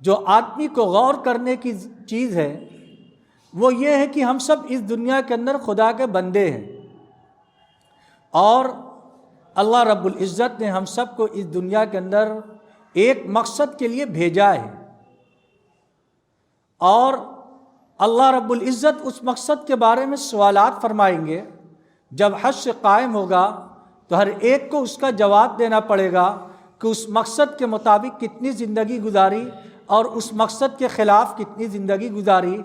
جو آدمی کو غور کرنے کی چیز ہے وہ یہ ہے کہ ہم سب اس دنیا کے اندر خدا کے بندے ہیں، اور اللہ رب العزت نے ہم سب کو اس دنیا کے اندر ایک مقصد کے لیے بھیجا ہے، اور اللہ رب العزت اس مقصد کے بارے میں سوالات فرمائیں گے۔ جب حشر قائم ہوگا تو ہر ایک کو اس کا جواب دینا پڑے گا کہ اس مقصد کے مطابق کتنی زندگی گزاری اور اس مقصد کے خلاف کتنی زندگی گزاری۔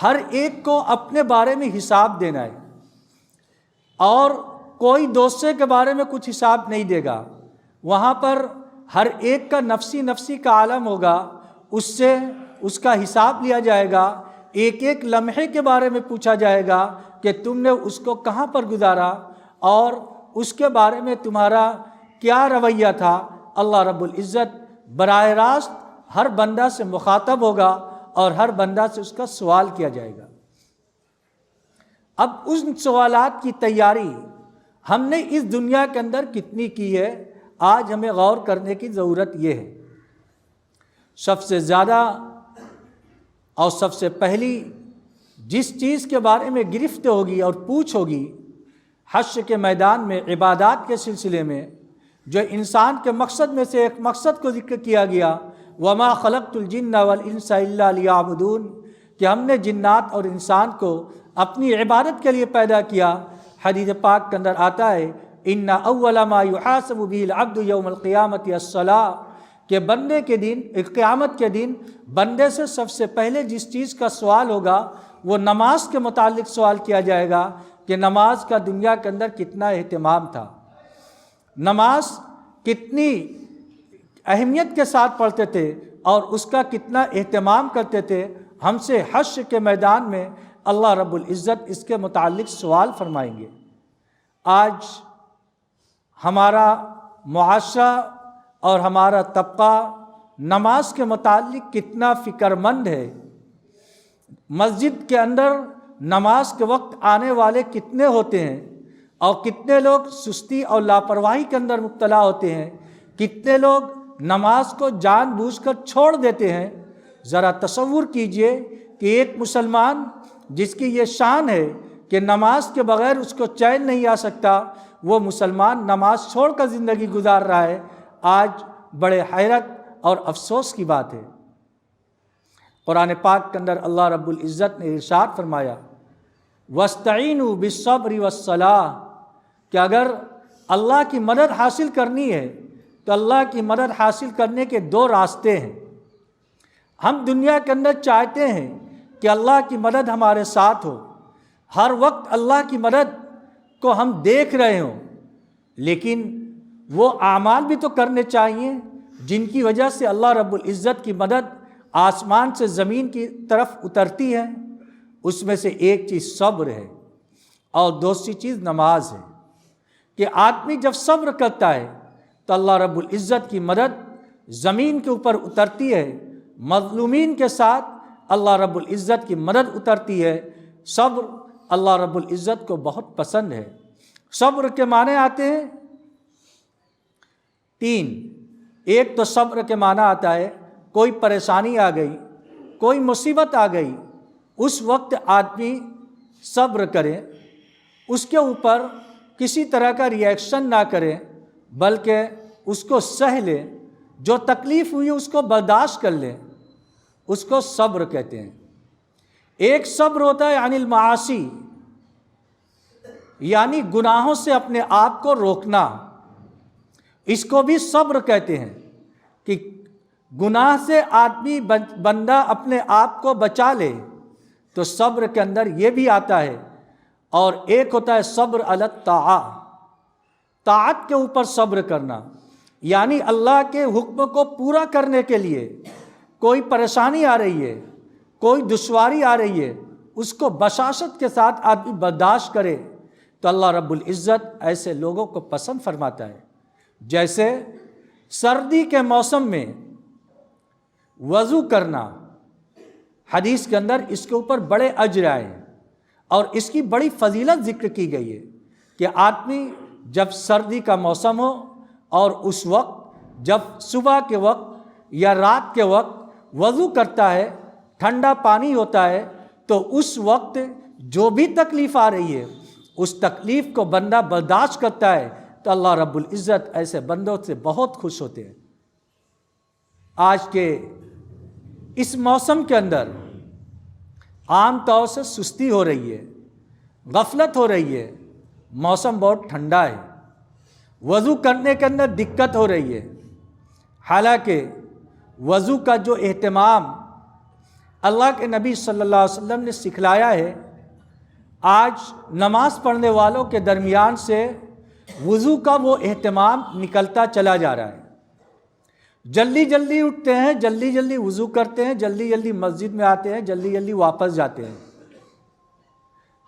ہر ایک کو اپنے بارے میں حساب دینا ہے، اور کوئی دوسرے کے بارے میں کچھ حساب نہیں دے گا۔ وہاں پر ہر ایک کا نفسی نفسی کا عالم ہوگا، اس سے اس کا حساب لیا جائے گا، ایک ایک لمحے کے بارے میں پوچھا جائے گا کہ تم نے اس کو کہاں پر گزارا اور اس کے بارے میں تمہارا کیا رویہ تھا۔ اللہ رب العزت براہ راست ہر بندہ سے مخاطب ہوگا اور ہر بندہ سے اس کا سوال کیا جائے گا۔ اب ان سوالات کی تیاری ہم نے اس دنیا کے اندر کتنی کی ہے، آج ہمیں غور کرنے کی ضرورت یہ ہے۔ سب سے زیادہ اور سب سے پہلی جس چیز کے بارے میں گرفت ہوگی اور پوچھ ہوگی حشر کے میدان میں عبادات کے سلسلے میں، جو انسان کے مقصد میں سے ایک مقصد کو ذکر کیا گیا، وما خلقت الجن والانس الا لیعبدون، کہ ہم نے جنات اور انسان کو اپنی عبادت کے لیے پیدا کیا۔ حدیث پاک کے اندر آتا ہے ان اول ما یحاسب به العبد یوم القیامۃ الصلاۃ، کہ بندے کے دن، قیامت کے دن بندے سے سب سے پہلے جس چیز کا سوال ہوگا وہ نماز کے متعلق سوال کیا جائے گا کہ نماز کا دنیا کے اندر کتنا اہتمام تھا، نماز کتنی اہمیت کے ساتھ پڑھتے تھے اور اس کا کتنا اہتمام کرتے تھے۔ ہم سے حشر کے میدان میں اللہ رب العزت اس کے متعلق سوال فرمائیں گے۔ آج ہمارا معاشرہ اور ہمارا طبقہ نماز کے متعلق کتنا فکر مند ہے، مسجد کے اندر نماز کے وقت آنے والے کتنے ہوتے ہیں، اور کتنے لوگ سستی اور لاپرواہی کے اندر مبتلا ہوتے ہیں، کتنے لوگ نماز کو جان بوجھ کر چھوڑ دیتے ہیں۔ ذرا تصور کیجئے کہ ایک مسلمان جس کی یہ شان ہے کہ نماز کے بغیر اس کو چین نہیں آ سکتا، وہ مسلمان نماز چھوڑ کر زندگی گزار رہا ہے۔ آج بڑے حیرت اور افسوس کی بات ہے۔ قرآن پاک کے اندر اللہ رب العزت نے ارشاد فرمایا وَاسْتَعِينُوا بِالصَّبْرِ وَالصَّلَاةِ، کہ اگر اللہ کی مدد حاصل کرنی ہے تو اللہ کی مدد حاصل کرنے کے دو راستے ہیں۔ ہم دنیا کے اندر چاہتے ہیں کہ اللہ کی مدد ہمارے ساتھ ہو، ہر وقت اللہ کی مدد کو ہم دیکھ رہے ہوں، لیکن وہ اعمال بھی تو کرنے چاہیے جن کی وجہ سے اللہ رب العزت کی مدد آسمان سے زمین کی طرف اترتی ہے۔ اس میں سے ایک چیز صبر ہے اور دوسری چیز نماز ہے، کہ آدمی جب صبر کرتا ہے تو اللہ رب العزت کی مدد زمین کے اوپر اترتی ہے، مظلومین کے ساتھ اللہ رب العزت کی مدد اترتی ہے۔ صبر اللہ رب العزت کو بہت پسند ہے۔ صبر کے معنی آتے ہیں تین۔ ایک تو صبر کے معنی آتا ہے کوئی پریشانی آ گئی، کوئی مصیبت آ گئی، اس وقت آدمی صبر کرے، اس کے اوپر کسی طرح کا ریئیکشن نہ کرے، بلکہ اس کو سہ لے، جو تکلیف ہوئی اس کو برداشت کر لے، اس کو صبر کہتے ہیں۔ ایک صبر ہوتا ہے عن المعاصی، یعنی گناہوں سے اپنے آپ کو روکنا، اس کو بھی صبر کہتے ہیں، کہ گناہ سے آدمی بندہ اپنے آپ کو بچا لے، تو صبر کے اندر یہ بھی آتا ہے۔ اور ایک ہوتا ہے صبر علی الطاعہ، طاعت کے اوپر صبر کرنا، یعنی اللہ کے حکم کو پورا کرنے کے لیے کوئی پریشانی آ رہی ہے، کوئی دشواری آ رہی ہے، اس کو بشاشت کے ساتھ آدمی برداشت کرے، تو اللہ رب العزت ایسے لوگوں کو پسند فرماتا ہے۔ جیسے سردی کے موسم میں وضو کرنا، حدیث کے اندر اس کے اوپر بڑے اجر آئے ہیں اور اس کی بڑی فضیلت ذکر کی گئی ہے، کہ آدمی جب سردی کا موسم ہو اور اس وقت جب صبح کے وقت یا رات کے وقت وضو کرتا ہے، ٹھنڈا پانی ہوتا ہے، تو اس وقت جو بھی تکلیف آ رہی ہے اس تکلیف کو بندہ برداشت کرتا ہے تو اللہ رب العزت ایسے بندوں سے بہت خوش ہوتے ہیں۔ آج کے اس موسم کے اندر عام طور سے سستی ہو رہی ہے، غفلت ہو رہی ہے، موسم بہت ٹھنڈا ہے، وضو کرنے کے اندر دقت ہو رہی ہے۔ حالانکہ وضو کا جو اہتمام اللہ کے نبی صلی اللہ علیہ وسلم نے سکھلایا ہے، آج نماز پڑھنے والوں کے درمیان سے وضو کا وہ اہتمام نکلتا چلا جا رہا ہے۔ جلدی جلدی اٹھتے ہیں، جلدی جلدی وضو کرتے ہیں، جلدی جلدی مسجد میں آتے ہیں، جلدی جلدی واپس جاتے ہیں۔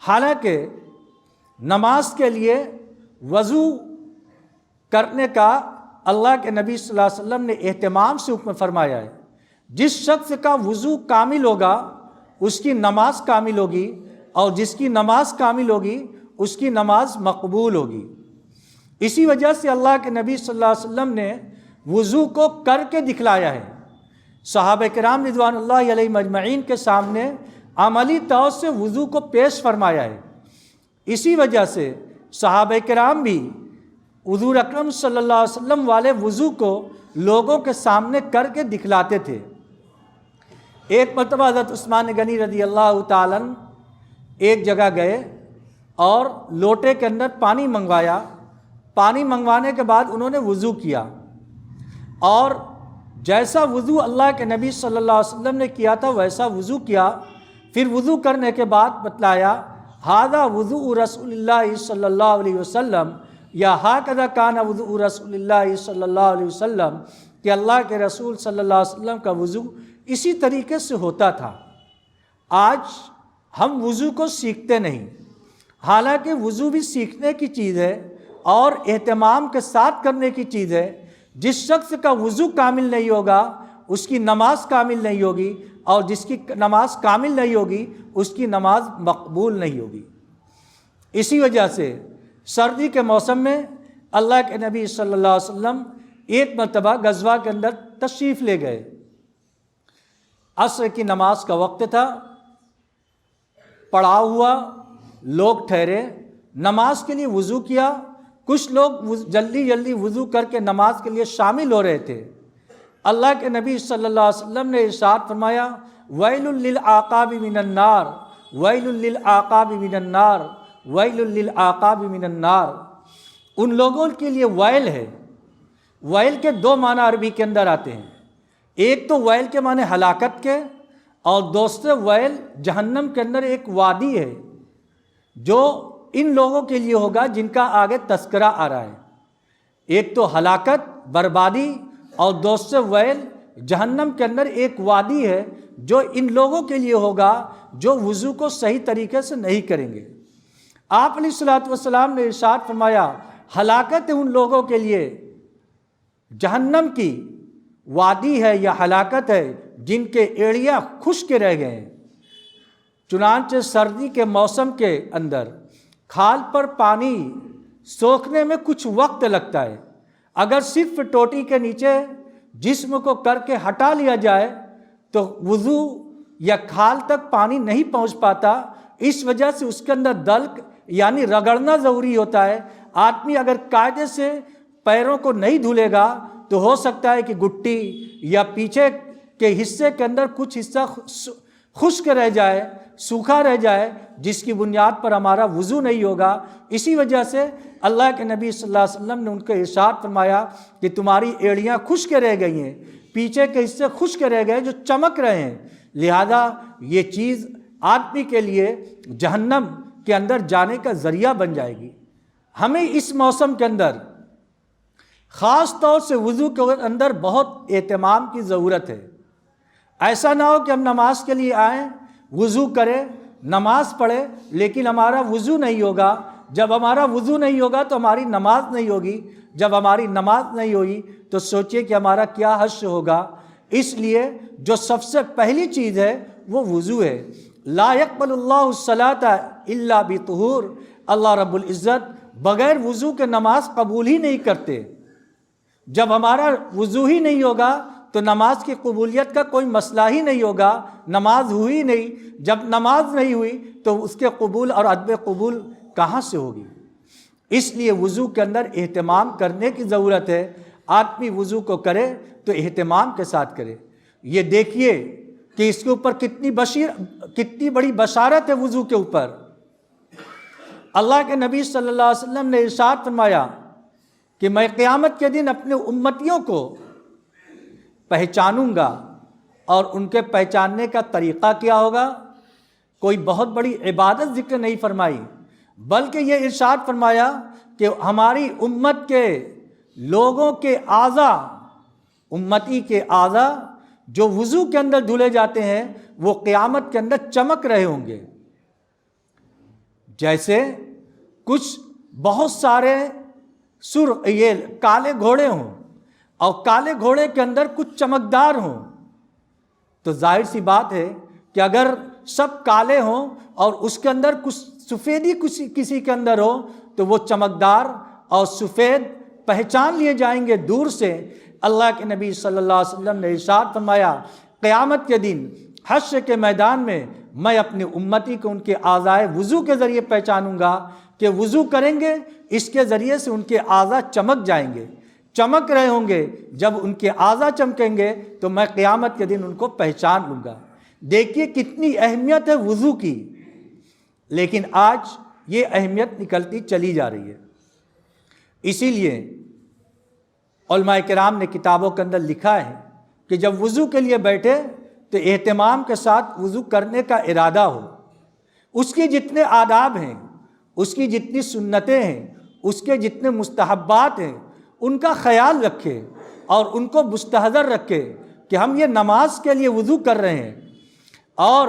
حالانکہ نماز کے لیے وضو کرنے کا اللہ کے نبی صلی اللہ علیہ وسلم نے اہتمام سے حکم فرمایا ہے۔ جس شخص کا وضو کامل ہوگا اس کی نماز کامل ہوگی، اور جس کی نماز کامل ہوگی اس کی نماز مقبول ہوگی۔ اسی وجہ سے اللہ کے نبی صلی اللہ علیہ وسلم نے وضو کو کر کے دکھلایا ہے۔ صحابہ کرام رضوان اللہ علیہم اجمعین کے سامنے عملی طور سے وضو کو پیش فرمایا ہے۔ اسی وجہ سے صحابہ کرام بھی حضور اکرم صلی اللہ علیہ وسلم والے وضو کو لوگوں کے سامنے کر کے دکھلاتے تھے۔ ایک مرتبہ حضرت عثمان غنی رضی اللہ تعالیٰ عنہ ایک جگہ گئے اور لوٹے کے اندر پانی منگوایا۔ پانی منگوانے کے بعد انہوں نے وضو کیا، اور جیسا وضو اللہ کے نبی صلی اللہ علیہ وسلم نے کیا تھا ویسا وضو کیا۔ پھر وضو کرنے کے بعد بتلایا ھذا وضوء رسول اللہ صلی اللہ علیہ وسلم، یا ھذا کان وضوء رسول اللہ صلی اللہ علیہ وسلم، کہ اللہ کے رسول صلی اللہ علیہ وسلم کا وضو اسی طریقے سے ہوتا تھا۔ آج ہم وضو کو سیکھتے نہیں، حالانکہ وضو بھی سیکھنے کی چیز ہے اور اہتمام کے ساتھ کرنے کی چیز ہے۔ جس شخص کا وضو کامل نہیں ہوگا اس کی نماز کامل نہیں ہوگی، اور جس کی نماز کامل نہیں ہوگی اس کی نماز مقبول نہیں ہوگی۔ اسی وجہ سے سردی کے موسم میں اللہ کے نبی صلی اللہ علیہ وسلم ایک مرتبہ غزوہ کے اندر تشریف لے گئے۔ عصر کی نماز کا وقت تھا، پڑاؤ ہوا، لوگ ٹھہرے، نماز کے لیے وضو کیا۔ کچھ لوگ جلدی جلدی وضو کر کے نماز کے لیے شامل ہو رہے تھے۔ اللہ کے نبی صلی اللہ علیہ وسلم نے ارشاد فرمایا ویل للعقاب من النار، ویل للعقاب من النار، ویل للعقاب من النار۔ ان لوگوں کے لیے ویل ہے۔ ویل کے دو معنی عربی کے اندر آتے ہیں، ایک تو ویل کے معنی ہلاکت کے، اور دوسرے ویل جہنم کے اندر ایک وادی ہے جو ان لوگوں کے لیے ہوگا جن کا آگے تذکرہ آ رہا ہے۔ ایک تو ہلاکت، بربادی، اور دوسرے ویل جہنم کے اندر ایک وادی ہے جو ان لوگوں کے لیے ہوگا جو وضو کو صحیح طریقے سے نہیں کریں گے۔ آپ علیہ الصلوۃ والسلام نے ارشاد فرمایا ہلاکت ہے ان لوگوں کے لیے، جہنم کی وادی ہے یا ہلاکت ہے جن کے ایڑیاں خشک رہ گئے ہیں۔ چنانچہ سردی کے موسم کے اندر کھال پر پانی سوکھنے میں کچھ وقت لگتا ہے۔ اگر صرف ٹوٹی کے نیچے جسم کو کر کے ہٹا لیا جائے تو وضو یا کھال تک پانی نہیں پہنچ پاتا، اس وجہ سے اس کے اندر دلک یعنی رگڑنا ضروری ہوتا ہے۔ آدمی اگر قاعدے سے پیروں کو نہیں دھلے گا تو ہو سکتا ہے کہ گٹی یا پیچھے کے حصے کے اندر کچھ حصہ خشک رہ جائے، سوکھا رہ جائے، جس کی بنیاد پر ہمارا وضو نہیں ہوگا۔ اسی وجہ سے اللہ کے نبی صلی اللہ علیہ وسلم نے ان کو ارشاد فرمایا کہ تمہاری ایڑیاں خشک رہ گئی ہیں، پیچھے کے حصے خشک رہ گئے جو چمک رہے ہیں، لہذا یہ چیز آدمی کے لیے جہنم کے اندر جانے کا ذریعہ بن جائے گی۔ ہمیں اس موسم کے اندر خاص طور سے وضو کے اندر بہت اہتمام کی ضرورت ہے۔ ایسا نہ ہو کہ ہم نماز کے لیے آئیں، وضو کریں، نماز پڑھیں، لیکن ہمارا وضو نہیں ہوگا۔ جب ہمارا وضو نہیں ہوگا تو ہماری نماز نہیں ہوگی، جب ہماری نماز نہیں ہوگی تو سوچئے کہ ہمارا کیا حشر ہوگا۔ اس لیے جو سب سے پہلی چیز ہے وہ وضو ہے۔ لا يقبل اللہ الصلاۃ الا بطہور، اللہ رب العزت بغیر وضو کے نماز قبول ہی نہیں کرتے۔ جب ہمارا وضو ہی نہیں ہوگا تو نماز کی قبولیت کا کوئی مسئلہ ہی نہیں ہوگا، نماز ہوئی نہیں، جب نماز نہیں ہوئی تو اس کے قبول اور عدم قبول کہاں سے ہوگی؟ اس لیے وضو کے اندر اہتمام کرنے کی ضرورت ہے۔ آدمی وضو کو کرے تو اہتمام کے ساتھ کرے۔ یہ دیکھیے کہ اس کے اوپر کتنی بڑی بشارت ہے وضو کے اوپر۔ اللہ کے نبی صلی اللہ علیہ وسلم نے ارشاد فرمایا کہ میں قیامت کے دن اپنے امتیوں کو پہچانوں گا، اور ان کے پہچاننے کا طریقہ کیا ہوگا؟ کوئی بہت بڑی عبادت ذکر نہیں فرمائی، بلکہ یہ ارشاد فرمایا کہ ہماری امت کے لوگوں کے اعضاء، امتی کے اعضاء جو وضو کے اندر دھلے جاتے ہیں وہ قیامت کے اندر چمک رہے ہوں گے، جیسے کچھ بہت سارے یہ کالے گھوڑے ہوں، اور کالے گھوڑے کے اندر کچھ چمکدار ہوں۔ تو ظاہر سی بات ہے کہ اگر سب کالے ہوں اور اس کے اندر کچھ سفیدی کسی کے اندر ہو تو وہ چمکدار اور سفید پہچان لیے جائیں گے دور سے۔ اللہ کے نبی صلی اللہ علیہ وسلم نے ارشاد فرمایا قیامت کے دن حشر کے میدان میں اپنی امتی کو ان کے اعضائے وضو کے ذریعے پہچانوں گا کہ وضو کریں گے، اس کے ذریعے سے ان کے اعضاء چمک جائیں گے، چمک رہے ہوں گے۔ جب ان کے اعضاء چمکیں گے تو میں قیامت کے دن ان کو پہچان لوں گا۔ دیکھیے کتنی اہمیت ہے وضو کی، لیکن آج یہ اہمیت نکلتی چلی جا رہی ہے۔ اسی لیے علماء کرام نے کتابوں کے اندر لکھا ہے کہ جب وضو کے لیے بیٹھے تو اہتمام کے ساتھ وضو کرنے کا ارادہ ہو، اس کے جتنے آداب ہیں، اس کی جتنی سنتیں ہیں، اس کے جتنے مستحبات ہیں، ان کا خیال رکھے اور ان کو مستحضر رکھے کہ ہم یہ نماز کے لیے وضو کر رہے ہیں، اور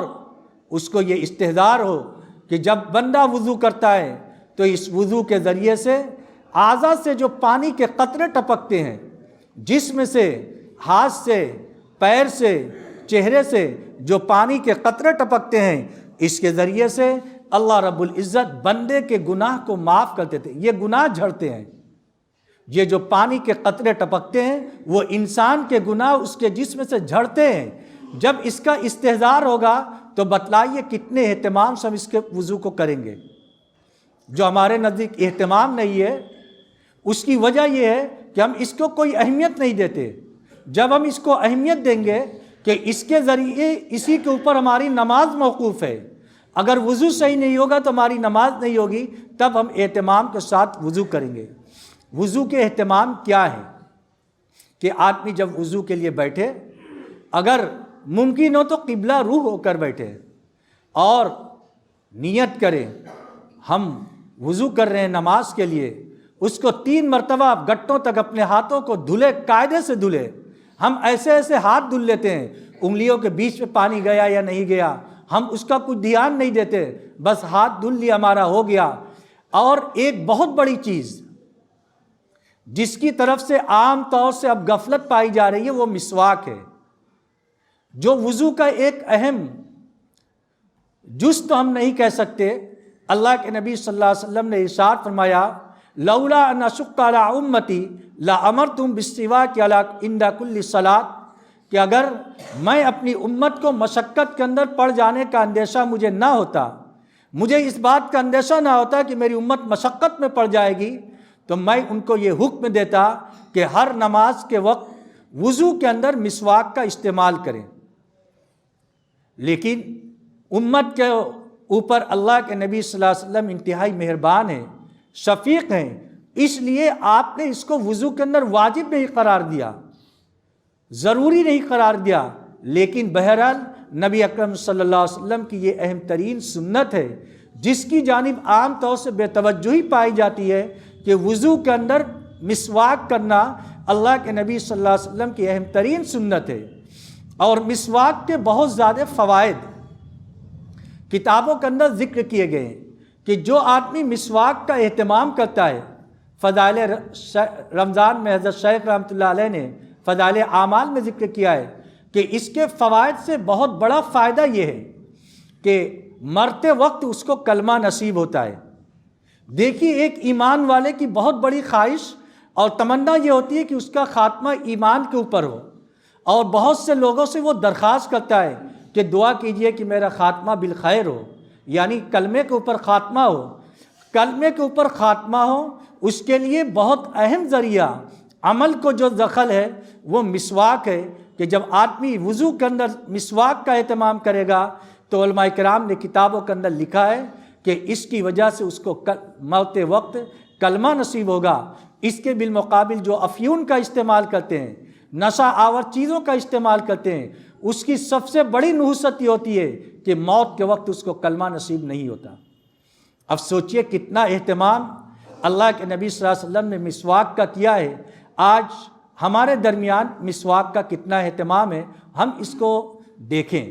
اس کو یہ استحضار ہو کہ جب بندہ وضو کرتا ہے تو اس وضو کے ذریعے سے اعضاء سے جو پانی کے قطرے ٹپکتے ہیں، جسم سے، ہاتھ سے، پیر سے، چہرے سے جو پانی کے قطرے ٹپکتے ہیں، اس کے ذریعے سے اللہ رب العزت بندے کے گناہ کو معاف کر دیتے ہیں۔ یہ گناہ جھڑتے ہیں، یہ جو پانی کے قطرے ٹپکتے ہیں وہ انسان کے گناہ اس کے جسم سے جھڑتے ہیں۔ جب اس کا استحضار ہوگا تو بتلائیے کتنے اہتمام سے ہم اس کے وضو کو کریں گے۔ جو ہمارے نزدیک اہتمام نہیں ہے، اس کی وجہ یہ ہے کہ ہم اس کو کوئی اہمیت نہیں دیتے۔ جب ہم اس کو اہمیت دیں گے کہ اس کے ذریعے اسی کے اوپر ہماری نماز موقوف ہے، اگر وضو صحیح نہیں ہوگا تو ہماری نماز نہیں ہوگی، تب ہم اہتمام کے ساتھ وضو کریں گے۔ وضو کے اہتمام کیا ہے کہ آدمی جب وضو کے لیے بیٹھے، اگر ممکن ہو تو قبلہ روح ہو کر بیٹھے اور نیت کرے ہم وضو کر رہے ہیں نماز کے لیے، اس کو 3 مرتبہ گٹوں تک اپنے ہاتھوں کو دھلے، قاعدے سے دھلے۔ ہم ایسے ہاتھ دھل لیتے ہیں، انگلیوں کے بیچ میں پانی گیا یا نہیں گیا ہم اس کا کچھ دھیان نہیں دیتے، بس ہاتھ دھل لیا ہمارا ہو گیا۔ اور ایک بہت بڑی چیز جس کی طرف سے عام طور سے اب غفلت پائی جا رہی ہے وہ مسواک ہے، جو وضو کا ایک اہم جز تو ہم نہیں کہہ سکتے۔ اللہ کے نبی صلی اللہ علیہ وسلم نے ارشاد فرمایا لولا ان اشق علی امتی لامرتم بالسواک عند کل صلاۃ، کہ اگر میں اپنی امت کو مشقت کے اندر پڑ جانے کا اندیشہ مجھے نہ ہوتا، مجھے اس بات کا اندیشہ نہ ہوتا کہ میری امت مشقت میں پڑ جائے گی، تو میں ان کو یہ حکم دیتا کہ ہر نماز کے وقت وضو کے اندر مسواک کا استعمال کریں۔ لیکن امت کے اوپر اللہ کے نبی صلی اللہ علیہ وسلم انتہائی مہربان ہیں، شفیق ہیں، اس لیے آپ نے اس کو وضو کے اندر واجب نہیں قرار دیا، ضروری نہیں قرار دیا، لیکن بہرحال نبی اکرم صلی اللہ علیہ وسلم کی یہ اہم ترین سنت ہے جس کی جانب عام طور سے بے توجہی پائی جاتی ہے کہ وضو کے اندر مسواک کرنا اللہ کے نبی صلی اللہ علیہ وسلم کی اہم ترین سنت ہے۔ اور مسواک کے بہت زیادہ فوائد کتابوں کے اندر ذکر کیے گئے ہیں کہ جو آدمی مسواک کا اہتمام کرتا ہے، فضائل رمضان میں حضرت شیخ رحمۃ اللہ علیہ نے فضائل اعمال میں ذکر کیا ہے کہ اس کے فوائد سے بہت بڑا فائدہ یہ ہے کہ مرتے وقت اس کو کلمہ نصیب ہوتا ہے۔ دیکھیے ایک ایمان والے کی بہت بڑی خواہش اور تمنا یہ ہوتی ہے کہ اس کا خاتمہ ایمان کے اوپر ہو، اور بہت سے لوگوں سے وہ درخواست کرتا ہے کہ دعا کیجئے کہ میرا خاتمہ بالخیر ہو، یعنی کلمے کے اوپر خاتمہ ہو۔ کلمے کے اوپر خاتمہ ہو، اس کے لیے بہت اہم ذریعہ عمل کو جو دخل ہے وہ مسواک ہے، کہ جب آدمی وضو کے اندر مسواک کا اہتمام کرے گا تو علماء کرام نے کتابوں کے اندر لکھا ہے کہ اس کی وجہ سے اس کو موت وقت کلمہ نصیب ہوگا۔ اس کے بالمقابل جو افیون کا استعمال کرتے ہیں، نشہ آور چیزوں کا استعمال کرتے ہیں، اس کی سب سے بڑی نحوست یہ ہوتی ہے کہ موت کے وقت اس کو کلمہ نصیب نہیں ہوتا۔ اب سوچئے کتنا اہتمام اللہ کے نبی صلی اللہ علیہ وسلم نے مسواک کا کیا ہے۔ آج ہمارے درمیان مسواک کا کتنا اہتمام ہے، ہم اس کو دیکھیں۔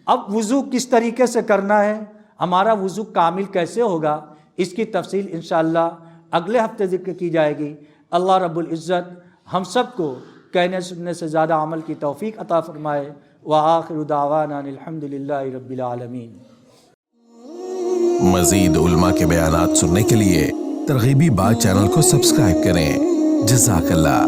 اب وضو کس طریقے سے کرنا ہے، ہمارا وضو کامل کیسے ہوگا، اس کی تفصیل انشاءاللہ اگلے ہفتے ذکر کی جائے گی۔ اللہ رب العزت ہم سب کو کہنے سننے سے زیادہ عمل کی توفیق عطا فرمائے۔ وآخر دعوانا الحمدللہ رب العالمین۔ مزید علماء کے بیانات سننے کے لیے ترغیبی بات چینل کو سبسکرائب کریں۔ جزاک اللہ۔